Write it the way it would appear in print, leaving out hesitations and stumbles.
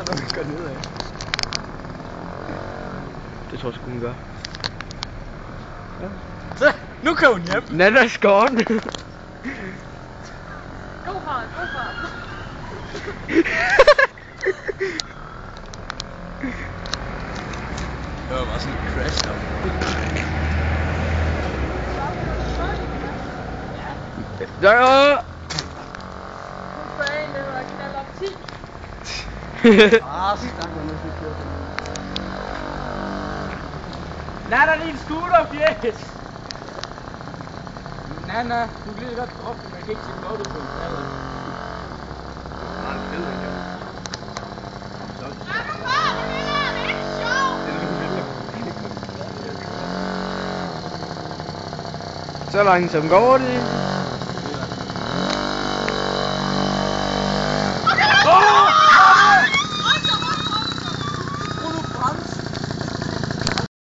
der, når vi går nedad. Det tror jeg sgu, hun gør. Ja. Så, nu kører hun hjem. Nanna's gone. God fart, god fart. Det var bare sådan en crash der. Ja. Brain, det var knald op 10. Så stak man næsten kørt. Nana, din scooter, fjæs! Nana, du kan lige godt droppe den, jeg kan ikke sætte noget på. Så langsomt går det.